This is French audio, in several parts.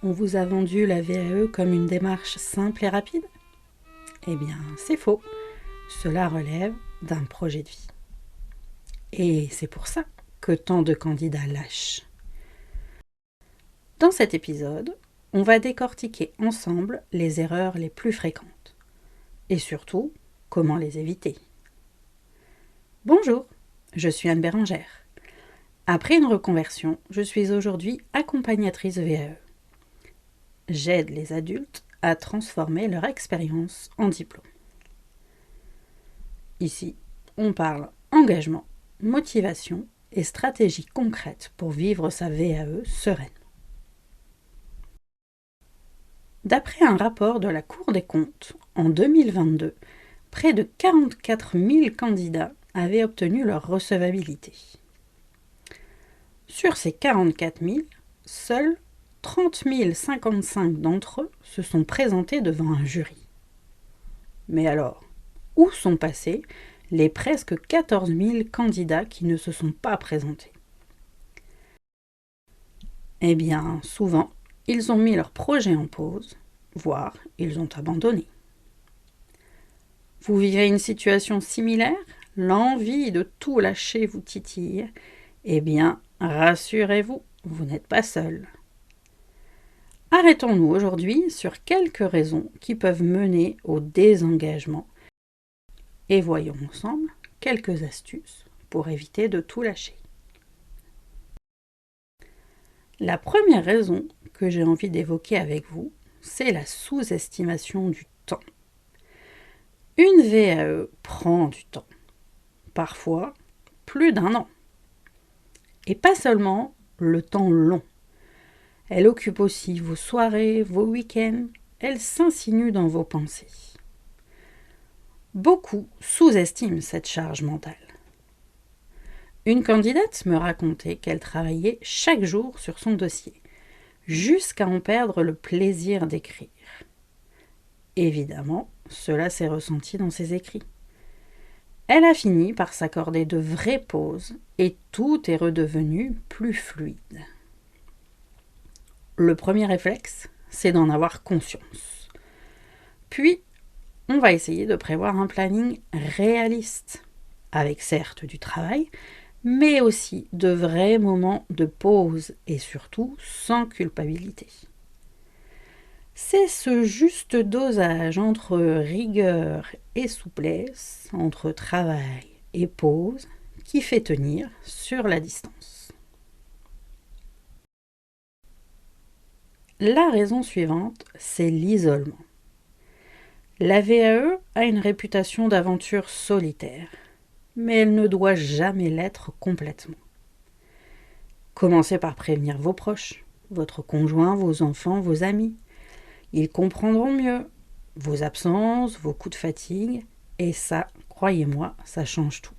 On vous a vendu la VAE comme une démarche simple et rapide? Eh bien, c'est faux. Cela relève d'un projet de vie. Et c'est pour ça que tant de candidats lâchent. Dans cet épisode, on va décortiquer ensemble les erreurs les plus fréquentes. Et surtout, comment les éviter. Bonjour, je suis Anne Bérengère. Après une reconversion, je suis aujourd'hui accompagnatrice VAE. J'aide les adultes à transformer leur expérience en diplôme. Ici, on parle engagement, motivation et stratégie concrète pour vivre sa VAE sereinement. D'après un rapport de la Cour des comptes, en 2022, près de 44 000 candidats avaient obtenu leur recevabilité. Sur ces 44 000, seuls 30 055 d'entre eux se sont présentés devant un jury. Mais alors, où sont passés les presque 14 000 candidats qui ne se sont pas présentés? Eh bien, souvent, ils ont mis leur projet en pause, voire ils ont abandonné. Vous vivez une situation similaire? L'envie de tout lâcher vous titille? Eh bien, rassurez-vous, vous n'êtes pas seul. Arrêtons-nous aujourd'hui sur quelques raisons qui peuvent mener au désengagement et voyons ensemble quelques astuces pour éviter de tout lâcher. La première raison que j'ai envie d'évoquer avec vous, c'est la sous-estimation du temps. Une VAE prend du temps, parfois plus d'1 an. Et pas seulement le temps long. Elle occupe aussi vos soirées, vos week-ends, elle s'insinue dans vos pensées. Beaucoup sous-estiment cette charge mentale. Une candidate me racontait qu'elle travaillait chaque jour sur son dossier, jusqu'à en perdre le plaisir d'écrire. Évidemment, cela s'est ressenti dans ses écrits. Elle a fini par s'accorder de vraies pauses et tout est redevenu plus fluide. Le premier réflexe, c'est d'en avoir conscience. Puis, on va essayer de prévoir un planning réaliste, avec certes du travail, mais aussi de vrais moments de pause et surtout sans culpabilité. C'est ce juste dosage entre rigueur et souplesse, entre travail et pause, qui fait tenir sur la distance. La raison suivante, c'est l'isolement. La VAE a une réputation d'aventure solitaire, mais elle ne doit jamais l'être complètement. Commencez par prévenir vos proches, votre conjoint, vos enfants, vos amis. Ils comprendront mieux vos absences, vos coups de fatigue, et ça, croyez-moi, ça change tout.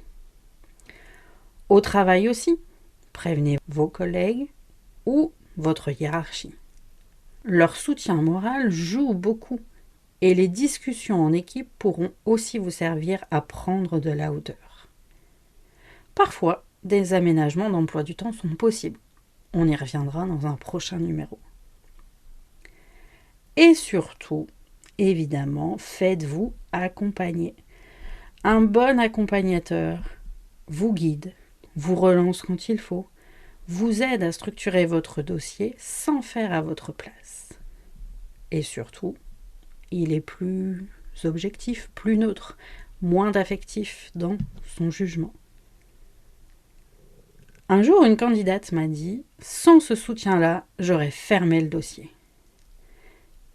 Au travail aussi, prévenez vos collègues ou votre hiérarchie. Leur soutien moral joue beaucoup et les discussions en équipe pourront aussi vous servir à prendre de la hauteur. Parfois, des aménagements d'emploi du temps sont possibles. On y reviendra dans un prochain numéro. Et surtout, évidemment, faites-vous accompagner. Un bon accompagnateur vous guide, vous relance quand il faut, vous aide à structurer votre dossier sans faire à votre place. Et surtout, il est plus objectif, plus neutre, moins d'affectif dans son jugement. Un jour, une candidate m'a dit « Sans ce soutien-là, j'aurais fermé le dossier ».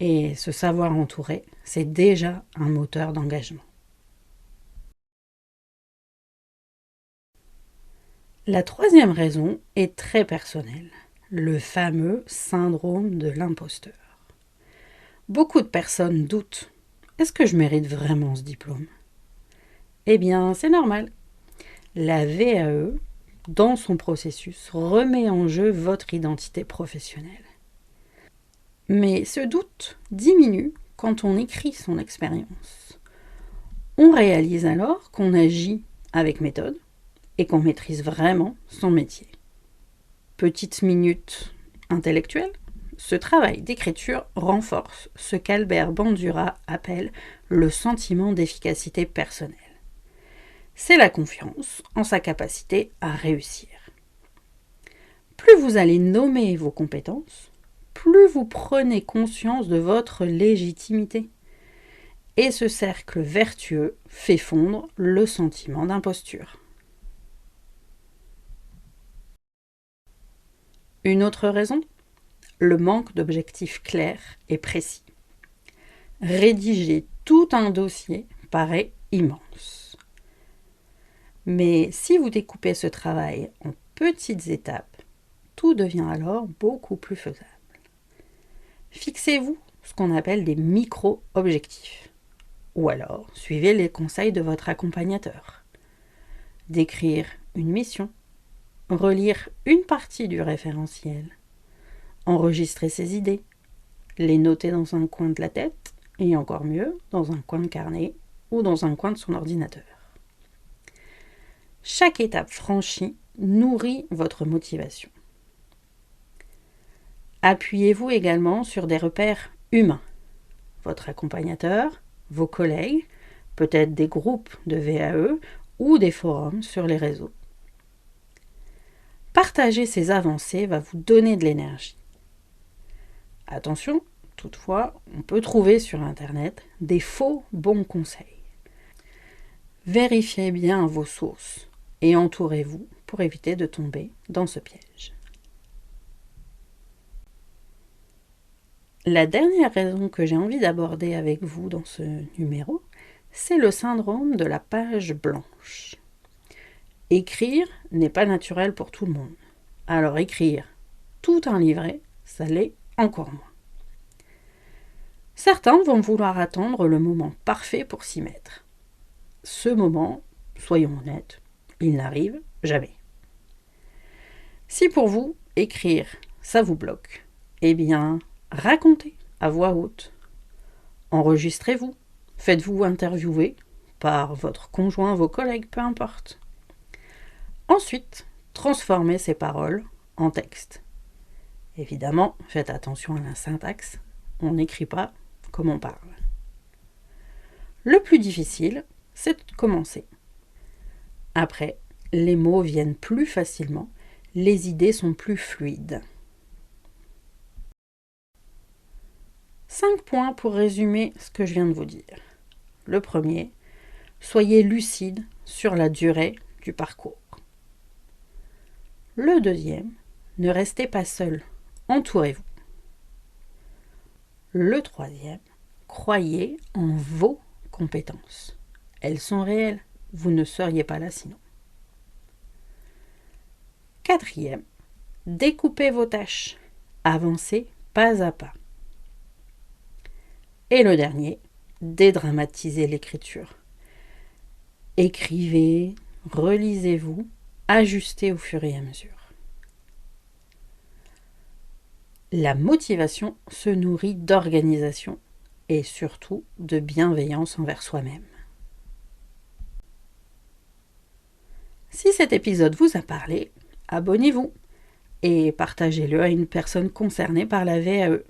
Et se savoir entouré, c'est déjà un moteur d'engagement. La troisième raison est très personnelle, le fameux syndrome de l'imposteur. Beaucoup de personnes doutent. Est-ce que je mérite vraiment ce diplôme? Eh bien, c'est normal. La VAE, dans son processus, remet en jeu votre identité professionnelle. Mais ce doute diminue quand on écrit son expérience. On réalise alors qu'on agit avec méthode et qu'on maîtrise vraiment son métier. Petite minute intellectuelle, Ce travail d'écriture renforce ce qu'Albert Bandura appelle le sentiment d'efficacité personnelle. C'est la confiance en sa capacité à réussir. Plus vous allez nommer vos compétences, plus vous prenez conscience de votre légitimité. Et ce cercle vertueux fait fondre le sentiment d'imposture. Une autre raison, le manque d'objectifs clairs et précis. Rédiger tout un dossier paraît immense. Mais si vous découpez ce travail en petites étapes, tout devient alors beaucoup plus faisable. Fixez-vous ce qu'on appelle des micro-objectifs. Ou alors, suivez les conseils de votre accompagnateur. D'écrire une mission, relire une partie du référentiel, enregistrer ses idées, les noter dans un coin de la tête, et encore mieux, dans un coin de carnet ou dans un coin de son ordinateur. Chaque étape franchie nourrit votre motivation. Appuyez-vous également sur des repères humains. Votre accompagnateur, vos collègues, peut-être des groupes de VAE ou des forums sur les réseaux. Partager ces avancées va vous donner de l'énergie. Attention, toutefois, on peut trouver sur Internet des faux bons conseils. Vérifiez bien vos sources et entourez-vous pour éviter de tomber dans ce piège. La dernière raison que j'ai envie d'aborder avec vous dans ce numéro, c'est le syndrome de la page blanche. Écrire n'est pas naturel pour tout le monde. Alors écrire tout un livret, ça l'est encore moins. Certains vont vouloir attendre le moment parfait pour s'y mettre. Ce moment, soyons honnêtes, il n'arrive jamais. Si pour vous, écrire, ça vous bloque, eh bien, racontez à voix haute. Enregistrez-vous, faites-vous interviewer par votre conjoint, vos collègues, peu importe. Ensuite, transformez ces paroles en texte. Évidemment, faites attention à la syntaxe, on n'écrit pas comme on parle. Le plus difficile, c'est de commencer. Après, les mots viennent plus facilement, les idées sont plus fluides. 5 points pour résumer ce que je viens de vous dire. Le premier, soyez lucide sur la durée du parcours. Le deuxième, ne restez pas seul, entourez-vous. Le troisième, croyez en vos compétences. Elles sont réelles, vous ne seriez pas là sinon. Quatrième, découpez vos tâches, avancez pas à pas. Et le dernier, dédramatisez l'écriture. Écrivez, relisez-vous, ajustez au fur et à mesure. La motivation se nourrit d'organisation et surtout de bienveillance envers soi-même. Si cet épisode vous a parlé, abonnez-vous et partagez-le à une personne concernée par la VAE.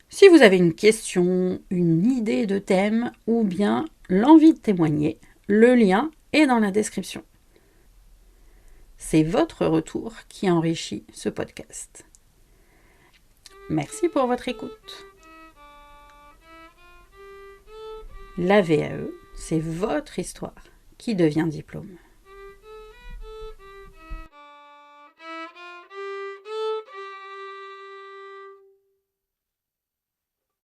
Si vous avez une question, une idée de thème ou bien l'envie de témoigner, le lien est dans la description. C'est votre retour qui enrichit ce podcast. Merci pour votre écoute. La VAE, c'est votre histoire qui devient diplôme.